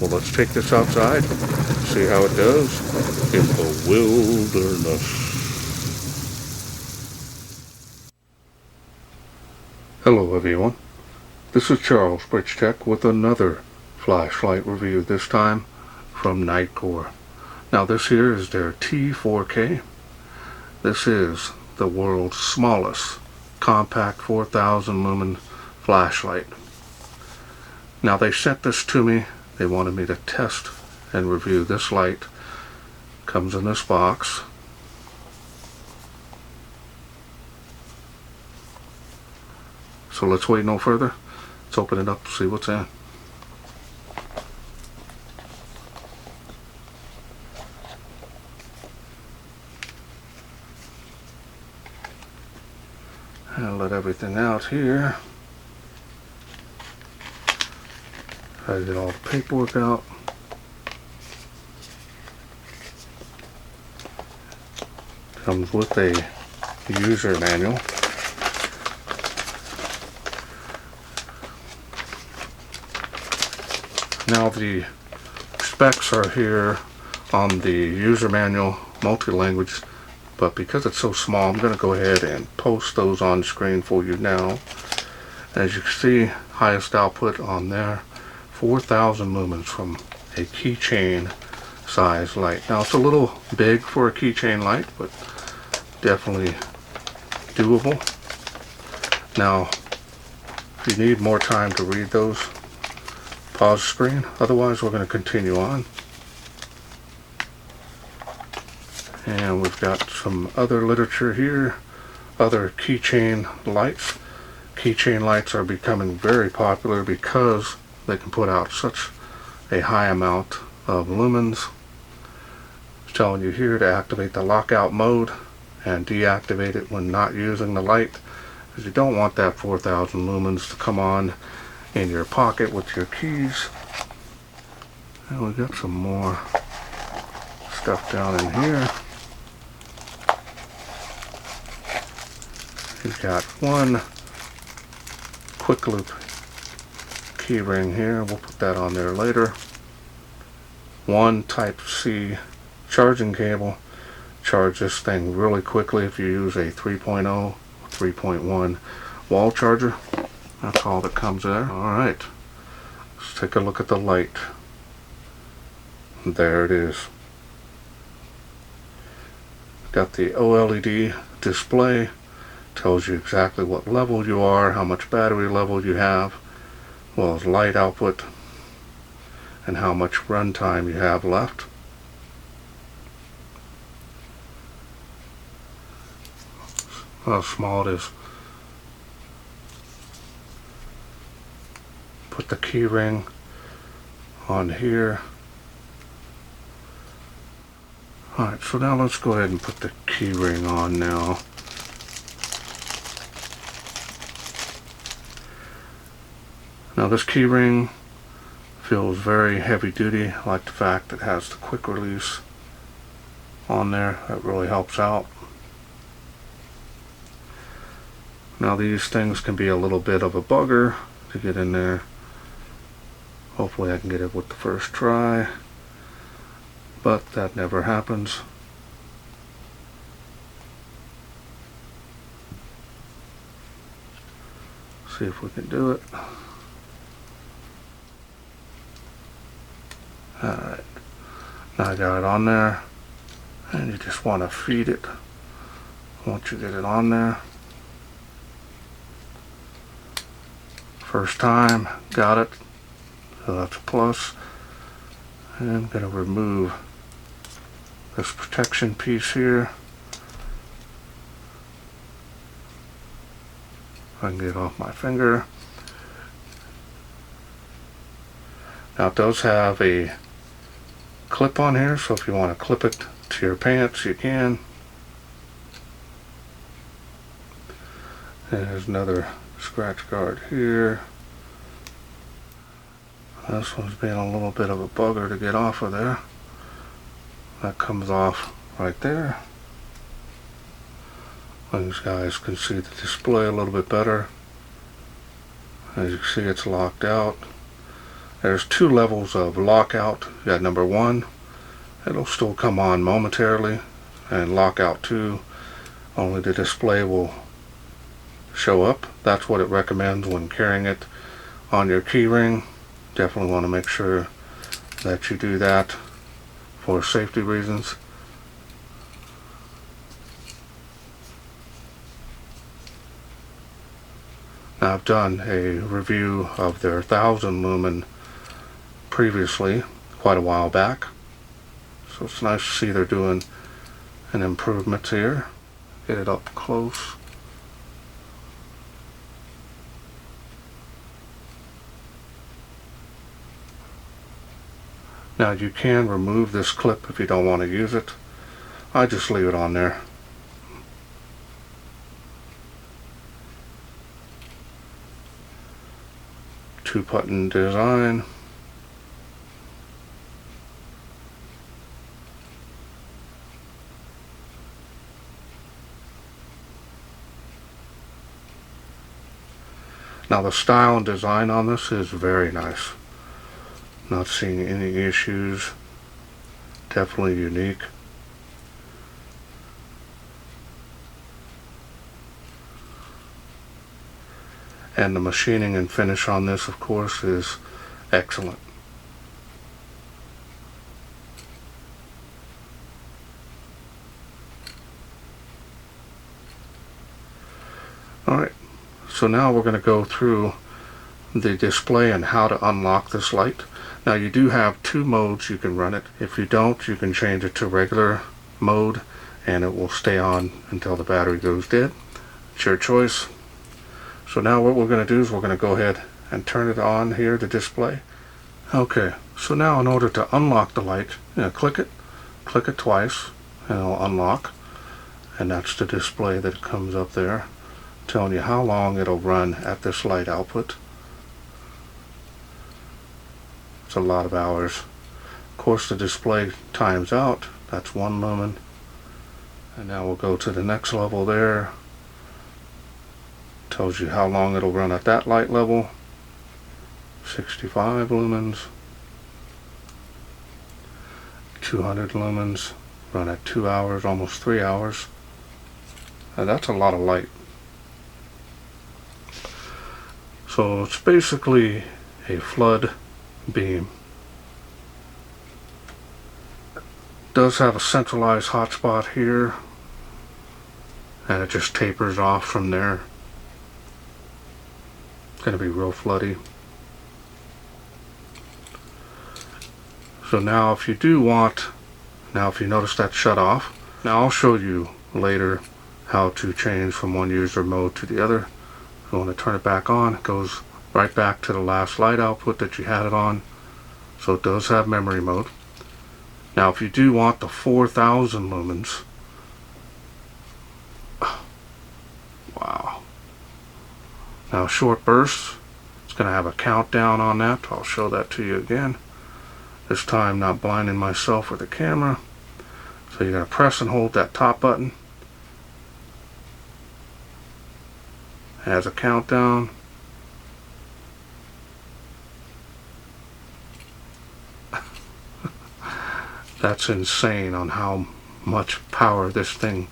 Well, let's take this outside, see how it does in the wilderness. Hello everyone, this is Charles BridgTec with another flashlight review, this time from Nitecore. Now this here is their T4K. This is the world's smallest compact 4000 lumen flashlight. Now they sent this to me. They wanted me to test and review this light. Comes in this box. So let's wait no further. Let's open it up, see what's in. And let everything out here. Try to get all the paperwork out. Comes with a user manual. Now the specs are here on the user manual, multi-language, but because it's so small, I'm going to go ahead and post those on screen for you now. As you can see, highest output on there, 4000 lumens from a keychain size light. Now it's a little big for a keychain light, but definitely doable. Now, if you need more time to read those, pause the screen. Otherwise, we're going to continue on. And we've got some other literature here, other keychain lights. Keychain lights are becoming very popular because they can put out such a high amount of lumens. It's telling you here to activate the lockout mode and deactivate it when not using the light, because you don't want that 4000 lumens to come on in your pocket with your keys. And we got some more stuff down in here. You've got one quick loop key ring here. We'll put that on there later. One Type-C charging cable. Charge this thing really quickly if you use a 3.0, 3.1 wall charger. That's all that comes there. Alright, let's take a look at the light. There it is. Got the OLED display. Tells you exactly what level you are, how much battery level you have, as well as light output, and how much runtime you have left. How small it is. Put the key ring on here. Alright, so now let's go ahead and put the key ring on now. Now this key ring feels very heavy duty. I like the fact it has the quick release on there. That really helps out. Now these things can be a little bit of a bugger to get in there. Hopefully I can get it with the first try, but that never happens. See if we can do it. Alright, now I got it on there, and you just want to feed it once you get it on there. First time, got it, so that's a plus. And I'm going to remove this protection piece here. I can get it off my finger. Now it does have a clip on here, so if you want to clip it to your pants, you can. And there's another scratch guard here. This one's being a little bit of a bugger to get off of there. That comes off right there. These guys can see the display a little bit better. As you can see, it's locked out. There's two levels of lockout. You got number 1, it'll still come on momentarily, and lockout 2, only the display will show up. That's what it recommends when carrying it on your keyring. Definitely want to make sure that you do that for safety reasons. Now, I've done a review of their 1000 lumen previously, quite a while back, so it's nice to see they're doing an improvement here. Get it up close. Now, you can remove this clip if you don't want to use it. I just leave it on there. Two-button design. Now, the style and design on this is very nice. Not seeing any issues. Definitely unique. And the machining and finish on this, of course, is excellent. Alright, so now we're going to go through the display and how to unlock this light. Now, you do have 2 modes you can run it. If you don't, you can change it to regular mode and it will stay on until the battery goes dead. It's your choice. So now what we're going to do is we're going to go ahead and turn it on here, the display. Okay, so now in order to unlock the light, click it twice and it'll unlock, and that's the display that comes up there telling you how long it'll run at this light output. It's a lot of hours. Of course, the display times out. That's 1 lumen. And now we'll go to the next level there. Tells you how long it'll run at that light level. 65 lumens. 200 lumens. Run at 2 hours, almost 3 hours. And that's a lot of light. So it's basically a flood beam. Does have a centralized hotspot here, and it just tapers off from there. It's going to be real floody. So now if you do want, if you notice that shut off, now I'll show you later how to change from one user mode to the other. If you want to turn it back on, it goes right back to the last light output that you had it on. So it does have memory mode. Now if you do want the 4000 lumens, wow. Now short bursts, it's going to have a countdown on that. I'll show that to you again. This time not blinding myself with the camera. So you're going to press and hold that top button. It has a countdown. That's insane on how much power this thing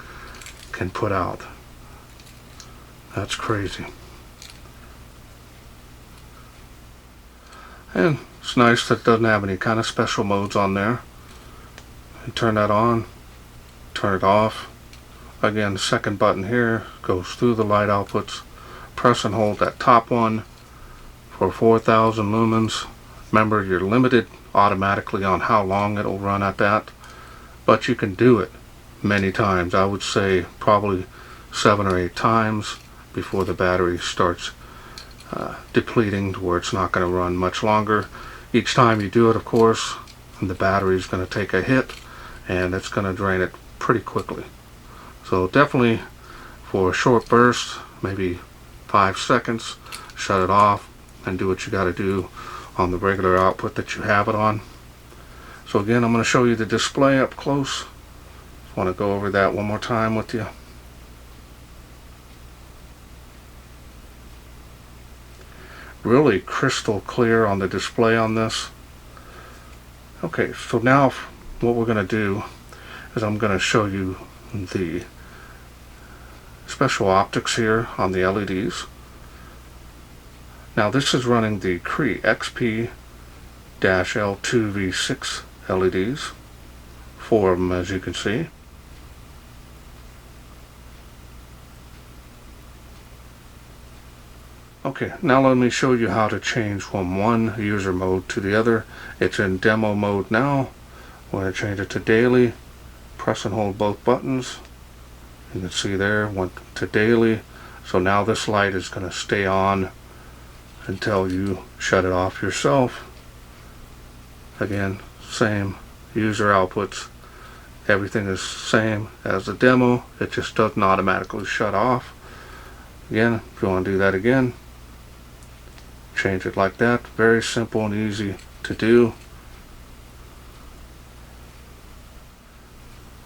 can put out. That's crazy. And it's nice that it doesn't have any kind of special modes on there. You turn that on, turn it off. Again, the second button here goes through the light outputs. Press and hold that top one for 4000 lumens. Remember, you're limited automatically on how long it'll run at that, but you can do it many times. I would say probably 7 or 8 times before the battery starts depleting to where it's not going to run much longer. Each time you do it, of course, the battery is going to take a hit and it's going to drain it pretty quickly. So definitely for a short burst, maybe 5 seconds, shut it off and do what you got to do on the regular output that you have it on. So again, I'm going to show you the display up close. I want to go over that one more time with you. really crystal clear on the display on this. Okay, so now what we're going to do is I'm going to show you the special optics here on the LEDs. Now this is running the Cree XP-L2V6 LEDs, 4 of them as you can see. Okay, now let me show you how to change from one user mode to the other. It's in demo mode now. We're going to change it to daily. Press and hold both buttons. You can see there, went to daily. So now this light is going to stay on until you shut it off yourself. Again, same user outputs. Everything is same as the demo. It just doesn't automatically shut off. Again, if you want to do that again, change it like that. Very simple and easy to do.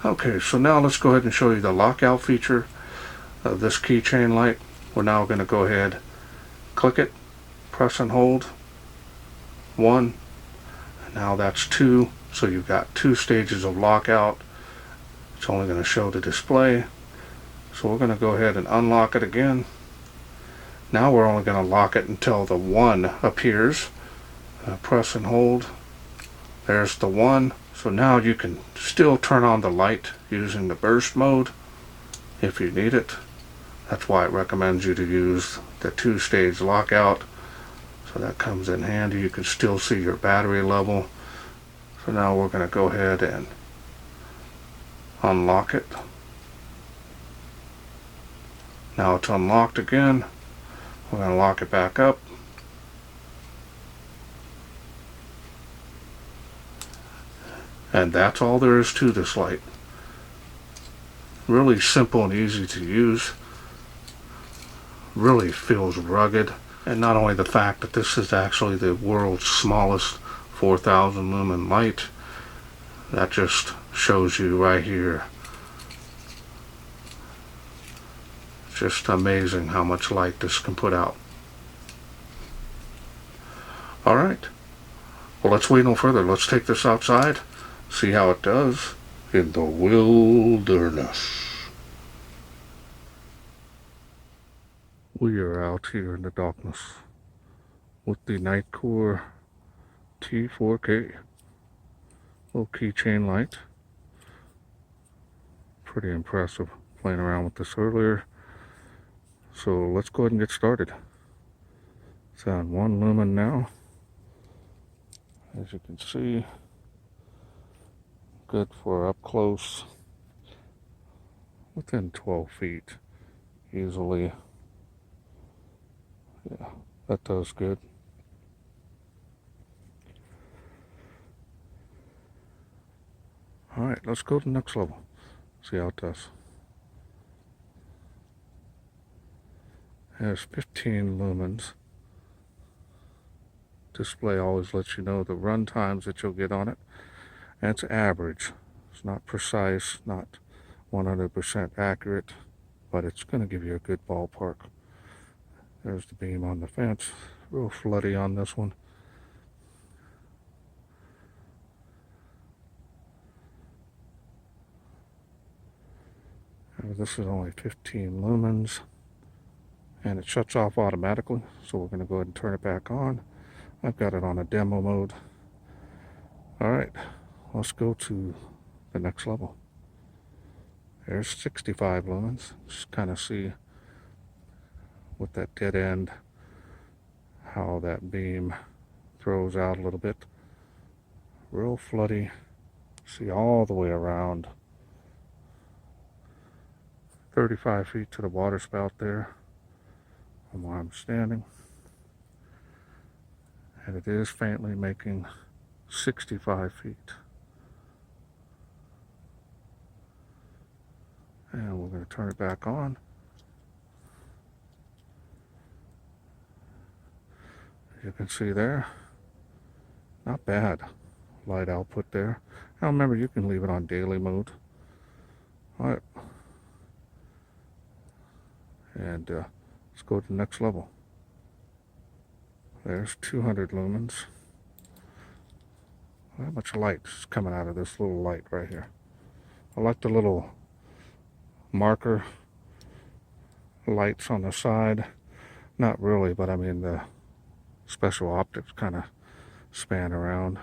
Okay, so now let's go ahead and show you the lockout feature of this keychain light. We're now going to go ahead, click it, press and hold. 1, and now that's 2. So you've got 2 stages of lockout. It's only going to show the display. So we're going to go ahead and unlock it again. Now we're only going to lock it until the 1 appears. Press and hold. There's the 1. So now you can still turn on the light using the burst mode if you need it. That's why it recommends you to use the 2-stage lockout. So that comes in handy. You can still see your battery level. So now we're going to go ahead and unlock it. Now it's unlocked again. We're going to lock it back up. And that's all there is to this light. Really simple and easy to use. Really feels rugged. And not only the fact that this is actually the world's smallest 4,000 lumen light, that just shows you right here. It's just amazing how much light this can put out. Alright, well, let's wait no further. Let's take this outside, see how it does in the wilderness. We are out here in the darkness with the Nitecore T4K little keychain light. Pretty impressive, playing around with this earlier. So let's go ahead and get started. It's on 1 lumen now. As you can see, good for up close, within 12 feet easily. Yeah, that does good. Alright, let's go to the next level, see how it does. It has 15 lumens. Display always lets you know the run times that you'll get on it. And it's average. It's not precise, not 100% accurate, but it's going to give you a good ballpark. There's the beam on the fence. Real floody on this one. And this is only 15 lumens. And it shuts off automatically. So we're going to go ahead and turn it back on. I've got it on a demo mode. Alright, let's go to the next level. There's 65 lumens. Just kind of see with that dead end how that beam throws out a little bit. Real floody. See all the way around. 35 feet to the water spout there from where I'm standing. And it is faintly making 65 feet. And we're going to turn it back on. You can see there, not bad light output there. Now remember, you can leave it on daily mode. Alright, and let's go to the next level. There's 200 lumens. How much light is coming out of this little light right here? I like the little marker lights on the side. Not really, but I mean the special optics kind of span around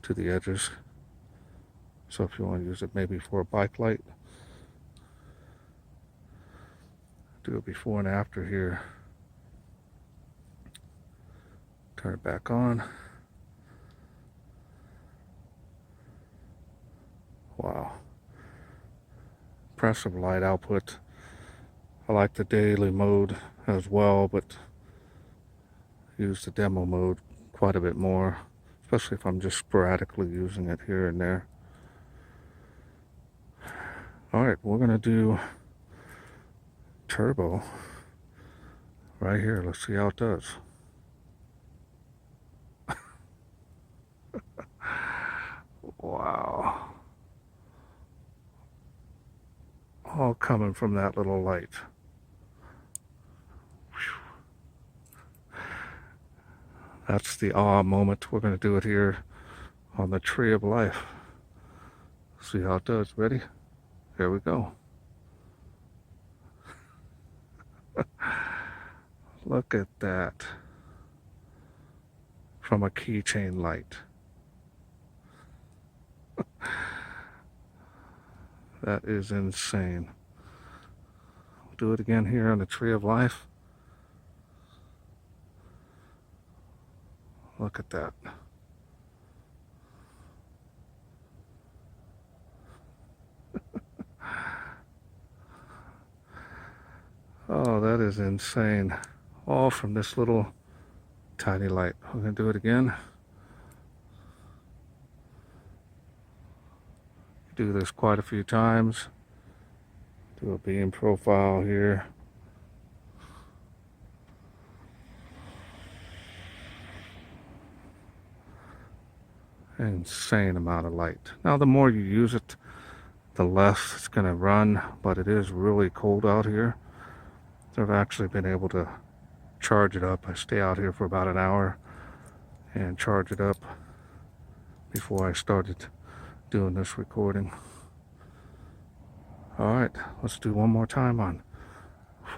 to the edges. So if you want to use it maybe for a bike light, do a before and after here. Turn it back on. Wow. Impressive light output. I like the daily mode as well, but use the demo mode quite a bit more, especially if I'm just sporadically using it here and there. Alright, we're going to do turbo right here. Let's see how it does. Wow. All coming from that little light. Whew. That's the awe moment. We're going to do it here on the Tree of Life. See how it does. Ready? Here we go. Look at that. From a keychain light. That is insane. We'll do it again here on the Tree of Life. Look at that. Oh, that is insane. All from this little tiny light. We're going to do it again. Do this quite a few times. Do a beam profile here. Insane amount of light. Now the more you use it, the less it's going to run, but it is really cold out here. So I've actually been able to charge it up. I stay out here for about an hour and charge it up before I started doing this recording. Alright, let's do one more time on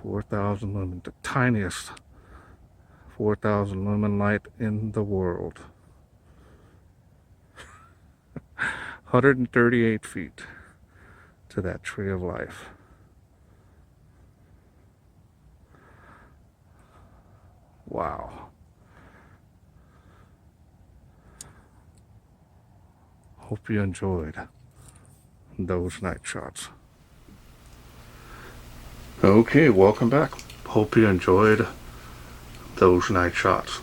4,000 lumen, the tiniest 4,000 lumen light in the world. 138 feet to that Tree of Life. Wow. Hope you enjoyed those night shots. Okay, welcome back. Hope you enjoyed those night shots.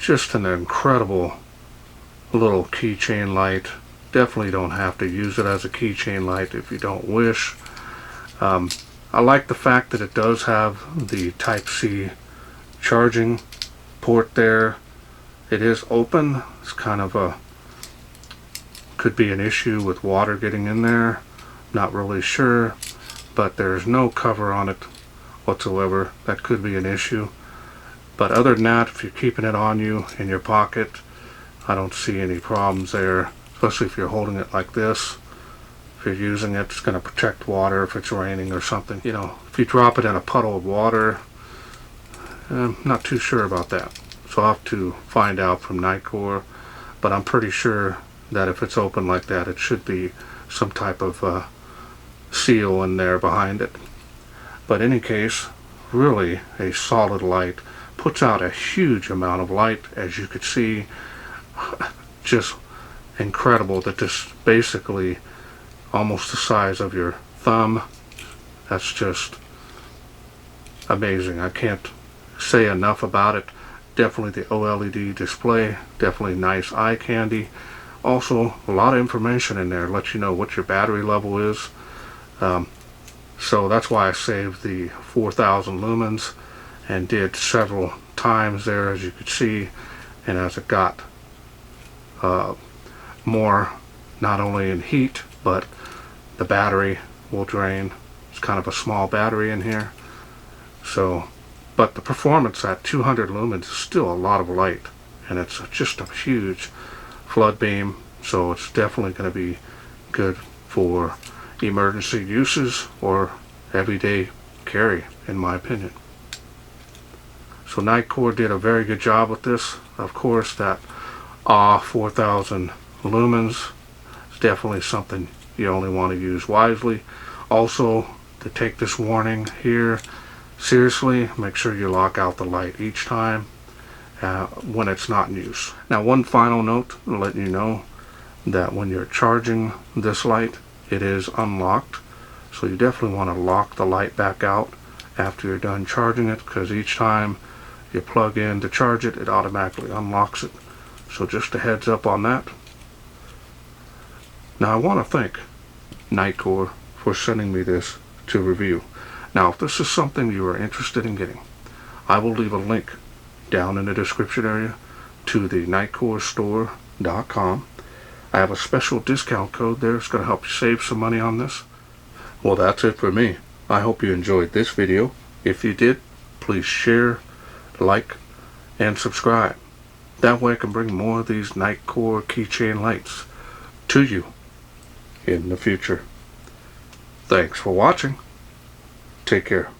Just an incredible little keychain light. Definitely don't have to use it as a keychain light if you don't wish. I like the fact that it does have the Type-C charging port there. It is open. It's kind of a could be an issue with water getting in there. Not really sure, but there's no cover on it whatsoever. That could be an issue. But other than that, if you're keeping it on you in your pocket, I don't see any problems there, especially if you're holding it like this. If you're using it, it's going to protect water if it's raining or something. You know, if you drop it in a puddle of water, I'm not too sure about that. So I'll have to find out from Nitecore, but I'm pretty sure that if it's open like that, it should be some type of seal in there behind it. But in any case, really a solid light. Puts out a huge amount of light, as you could see. Just incredible that this basically almost the size of your thumb. That's just amazing. I can't say enough about it. Definitely the OLED display, definitely nice eye candy. Also a lot of information in there, let you know what your battery level is. So that's why I saved the 4,000 lumens and did several times there, as you could see. And as it got more, not only in heat, but the battery will drain. It's kind of a small battery in here, so But the performance at 200 lumens is still a lot of light, and it's just a huge flood beam, so it's definitely going to be good for emergency uses or everyday carry, in my opinion. So Nitecore did a very good job with this. Of course, that 4000 lumens is definitely something you only want to use wisely. Also, to take this warning here seriously, make sure you lock out the light each time when it's not in use. Now, one final note to let you know that when you're charging this light, it is unlocked, so you definitely want to lock the light back out after you're done charging it, because each time you plug in to charge it, it automatically unlocks it. So just a heads up on that. Now, I want to thank Nitecore for sending me this to review. Now, if this is something you are interested in getting, I will leave a link down in the description area to the NitecoreStore.com. I have a special discount code there. It's going to help you save some money on this. Well, that's it for me. I hope you enjoyed this video. If you did, please share, like, and subscribe. That way I can bring more of these Nitecore keychain lights to you in the future. Thanks for watching. Take care.